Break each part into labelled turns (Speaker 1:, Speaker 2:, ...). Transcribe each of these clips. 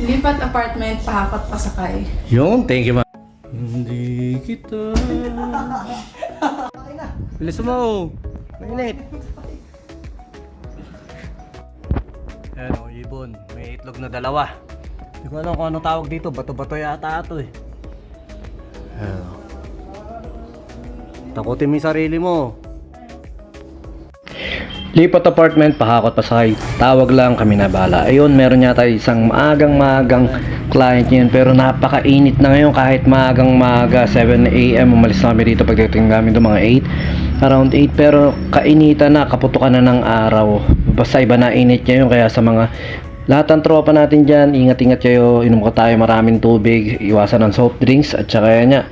Speaker 1: Lipat apartment, pahakot pasakay.
Speaker 2: Yun, thank you, ma. Hindi kita. Bilis mo. Mainit. Ayan o, ibon. May itlog na dalawa. Hindi ko alam kung anong tawag dito. Bato-bato yata ito eh. Ayan o. Takutin mo yung sarili mo. Lipat apartment, pahakot pasakay. Tawag lang, kami na bala. Ayun, meron yata isang maagang client yun. Pero napakainit na ngayon kahit maaga 7 AM. Umalis na kami dito pagdating namin doon mga 8. Around 8. Pero kainitan na, kaputukan na ng araw. Basta iba na init niya yun. Kaya sa mga lahat ng tropa natin dyan, ingat-ingat kayo. Inom ko tayo maraming tubig. Iwasan ng soft drinks. At saka yan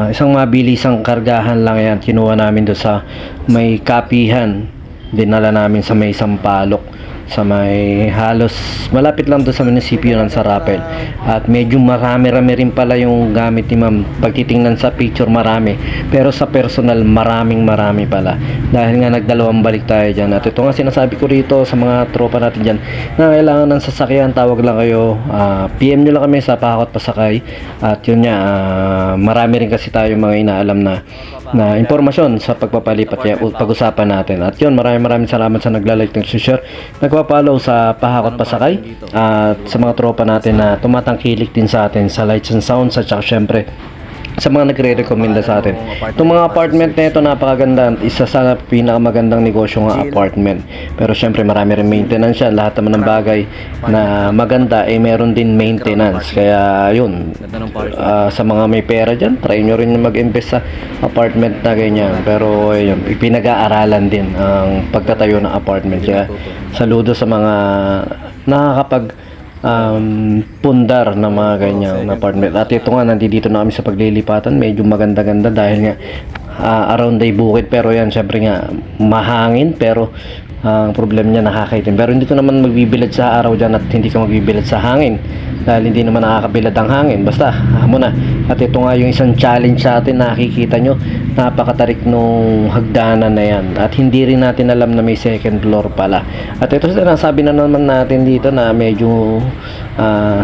Speaker 2: isang mabilisang kargahan lang yan. Kinuha namin doon sa may kapihan. Dinala namin sa may Sampaloc, sa may halos malapit lang doon sa munisipyo ng Sarapel. At medyo marami-rami rin pala yung gamit ni ma'am. Pagtitingnan sa picture marami, pero sa personal marami pala, dahil nga nagdalawang balik tayo dyan. At ito nga sinasabi ko rito sa mga tropa natin dyan na kailangan ng sasakyan, tawag lang kayo, PM nyo lang kami sa Pahakot Pasakay. At yun nga, marami rin kasi tayo mga inaalam na impormasyon sa pagpapalipat, kaya pag-usapan natin. At yun, maraming salamat sa nagla-like, nag-share, nagpa-follow sa Pahakot Pasakay, at sa mga tropa natin na tumatangkilik din sa atin sa lights and sounds, at saka syempre sa mga nagre-recommenda sa atin. Itong mga apartment na ito, napakaganda. Isa sa pinakamagandang negosyo ng apartment. Pero syempre marami rin maintenance yan. Lahat naman ng bagay na maganda meron din maintenance. Kaya yun, sa mga may pera dyan, try nyo rin mag-invest sa apartment na ganyan. Pero yun, pinag-aaralan din ang pagtatayo ng apartment. Kaya saludo sa mga nakakapag pundar na mga ganyang apartment. At ito nga, nandito na kami sa paglilipatan. Medyo maganda-ganda dahil nga around ay bukid, pero yan syempre nga mahangin, pero ang problema niya nakakaitim. Pero hindi ko naman magbibilad sa araw dyan, at hindi ka magbibilad sa hangin dahil hindi naman nakakabilad ang hangin. Basta mo na. At ito nga yung isang challenge sa atin, nakikita nyo, napakatarik nung hagdanan na yan, at hindi rin natin alam na may second floor pala. At ito sinasabi na naman natin dito na medyo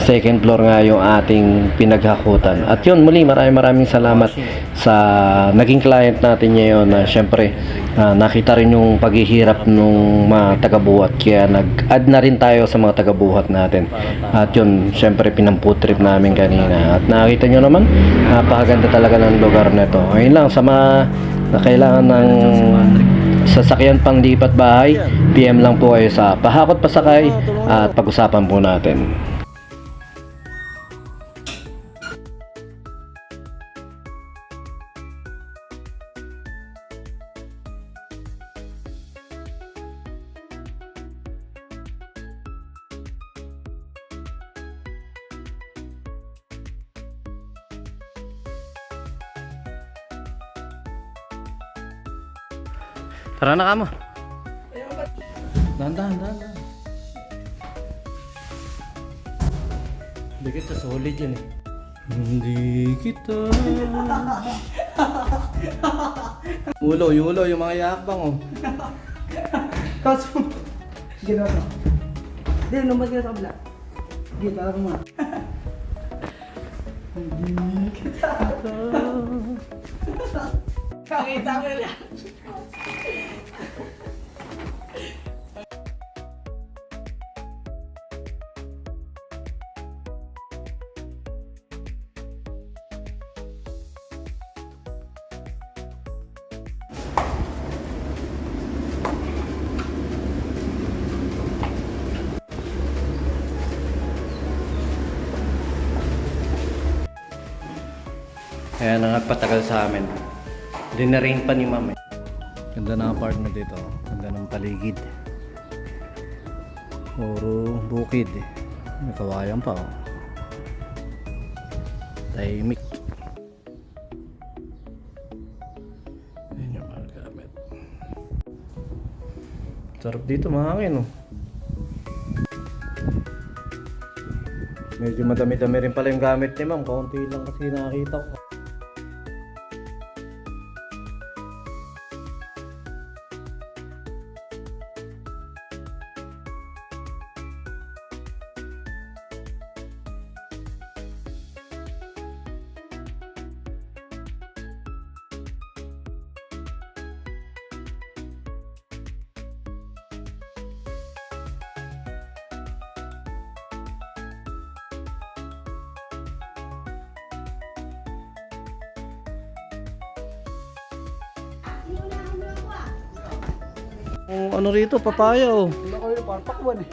Speaker 2: second floor nga yung ating pinaghakutan. At yun, muli maraming salamat sa naging client natin ngayon, na syempre nakita rin yung paghihirap nung mga taga-buhat, kaya nag-add na rin tayo sa mga taga-buhat natin. At yun, syempre pinamputrip namin kanina, at nakita nyo naman, napakaganda talaga ng lugar na to. Ayun lang, sa mga na kailangan ng sasakyan pang lipat bahay, PM lang po kayo sa Pahakot Pasakay at pag-usapan po natin. Tara na kamo. Dahan. Hindi kita solid yan eh. Hindi kita. Ulo, yung mga yakbang oh.
Speaker 3: Kaso, ginawa ko. Hindi, lumabas ka sa kabila. Hindi, para ko muna. Hindi kita. Kakita ko lang.
Speaker 2: Kaya nagpatagal sa amin. Dinarain pa ni ma'am eh. Ganda ng apartment dito. Ganda ng paligid. Puro bukid eh. May kawayan pa oh. Tahimik. Ayan yung mga gamit. Sarap dito, mahangin oh. Medyo madami-dami rin pala yung gamit ni ma'am. Kaunti lang kasi nakakita ko. Oh, ano rito? Papaya oh.
Speaker 3: Wala ko yung parpakwan eh.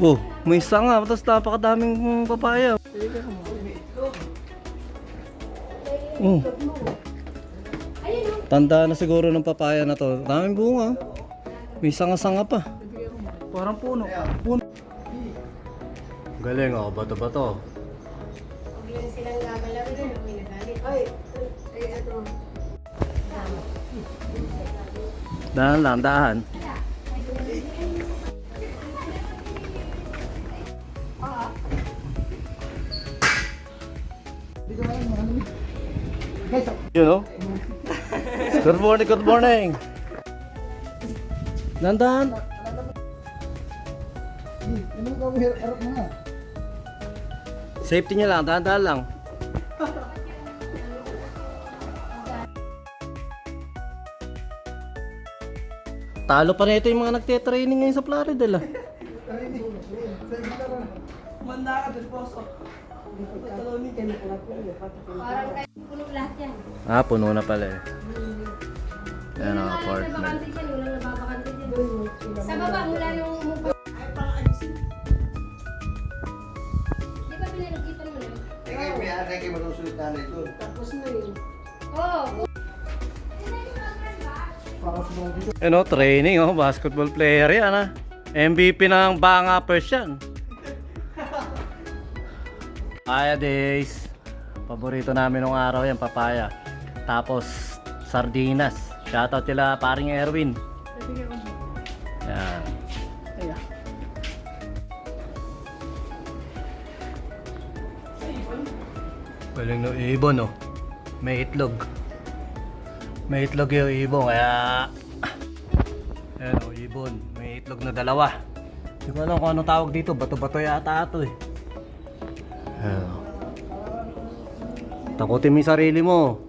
Speaker 2: Oh, may sanga. Tapos napakadaming papaya. Oh. Tanda na siguro ng papaya na to. Daming bunga. May sanga-sanga pa.
Speaker 3: Parang puno. Puno.
Speaker 2: Galing oh, bato-bato.
Speaker 4: Biglang silang gagalaw din, may nagalit. Ay, ano?
Speaker 2: Dahan lang, dahan.
Speaker 3: Guys,
Speaker 2: You know? Good morning, good morning. Dandan.
Speaker 3: ano ka mo harap mo nga?
Speaker 2: Safety niya lang, dahan-dahan lang. Talo pa nito yung mga nagte-training ngayon sa Plaridel ah.
Speaker 3: Manda ka, Delposo. Tatalonin ka na
Speaker 4: Parang kayo puno lahat yan.
Speaker 2: Ah, puno na pala eh. Yan ang
Speaker 4: Walang
Speaker 2: apartment.
Speaker 4: nababakante dyan, walang nababakante dyan. Sa baba, mula nung umupa. Di ba pinanagitan mo na yun? Tapos na yun. Oo.
Speaker 3: para sa mga dito.
Speaker 2: Ano, training oh, basketball player yan ah. MVP ng Banga First yan. Papaya days. Paborito namin nung araw yan, papaya. Tapos, sardinas. Shoutout nila paring Erwin. Yan.
Speaker 3: Ayan.
Speaker 2: Galing no ibon oh. May itlog. May itlog yung ibon kaya ayan oh, ibon. May itlog na dalawa. Hindi ko alam kung ano tawag dito. Bato-bato yata ito eh. Ayan oh. Takutin mo yung sarili mo.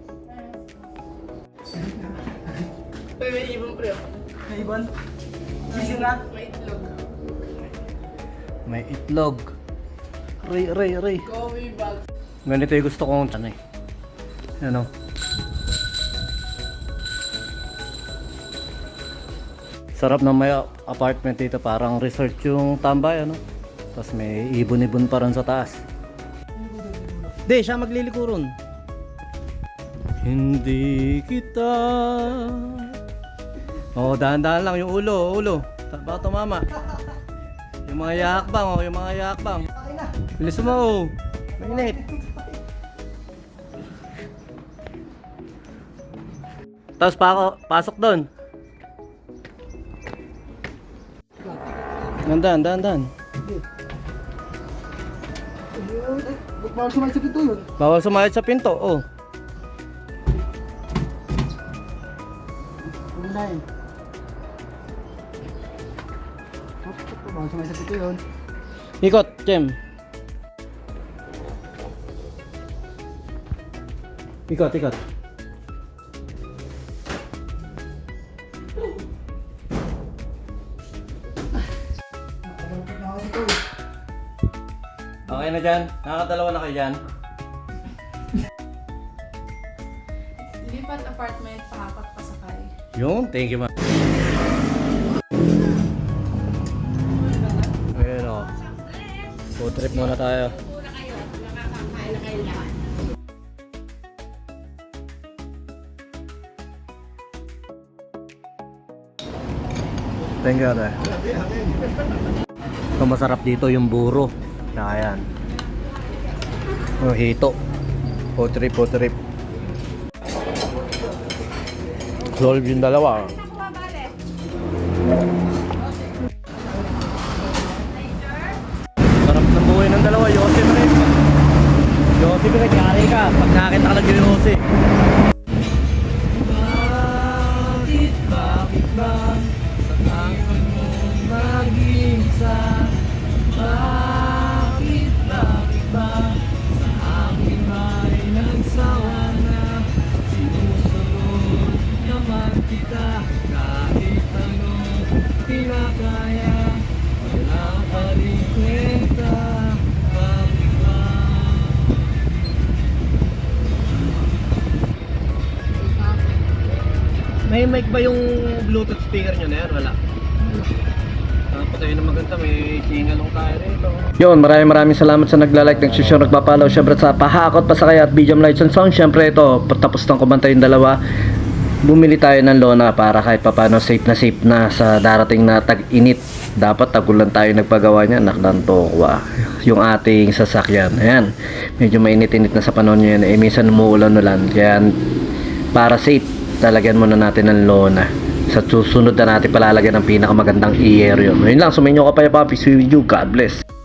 Speaker 1: May ibon pre.
Speaker 3: May ibon? Sising nga?
Speaker 1: May itlog.
Speaker 2: May itlog. Ray.
Speaker 1: Go way back.
Speaker 2: Ganito yung gusto kong ano eh. Ano? Sarap na may apartment dito. Parang resort yung tambay ano. Tapos may ibon-ibon pa rin sa taas. Di, siya magliliko ron. Hindi kita. Oh, dahan-dahan lang yung ulo. Baka tumama. Yung mga yakbang, oh, yung mga yakbang. Bilis mo, oh. Mainit. Tapos pasok doon. Dahan.
Speaker 3: Bawal sumay sa pinto yun.
Speaker 2: Bawal sumayad sa pinto, oh.
Speaker 3: Unahin. Bawal sumay sa pinto yun.
Speaker 2: Ikot, Jem. Ikot.
Speaker 3: Nakabalapit na ako dito eh.
Speaker 2: Okay na dyan? Nakakadalawa na kayo dyan?
Speaker 1: Lipat apartment, paapat pa sakay.
Speaker 2: Yun, thank you ma. Ayan o. Food trip muna tayo.
Speaker 4: Nakakakain na kayo lahat.
Speaker 2: Thank you ate. Ito masarap dito yung buro. Ayan. Oh, hito. Food trip. Solve yung dalawa. Sarap ng buhay ng dalawa, Yossi pa rin. Yossi pa rin, yari ka. Pag nakakita ka lang yung Yossi. Bakit ba sa akin mo mag-isa? Bakit ba sa akin ay nagsawa na? Sinusunod naman kita kahit ano pinakaya. Wala ka rin kwenta. Bakit ba? May mic ba yung Bluetooth speaker nyo na yan? Wala. Tayo na maganda, may singalong tayo rito. Yun, maraming salamat sa nagla-like, nag-share, nagpapalaw. Syempre sa Pahakot Pasakay at BGM Lights and Sound. Syempre ito, tapos ng kumanta yung dalawa. Bumili tayo ng lona para kahit papano safe na sa darating na tag-init. Dapat tagulan tayo nagpagawa niya, nakdantokwa yung ating sasakyan. Ayan, medyo mainit-init na sa panahon niya yan. Minsan umuulan-ulan, kaya para safe, talagyan muna natin ng lona. Sa susunod na natin palalagyan ng pinakamagandang i-air yun. Ngayon lang, sumayin nyo ka pa yung Papi. See you, God bless.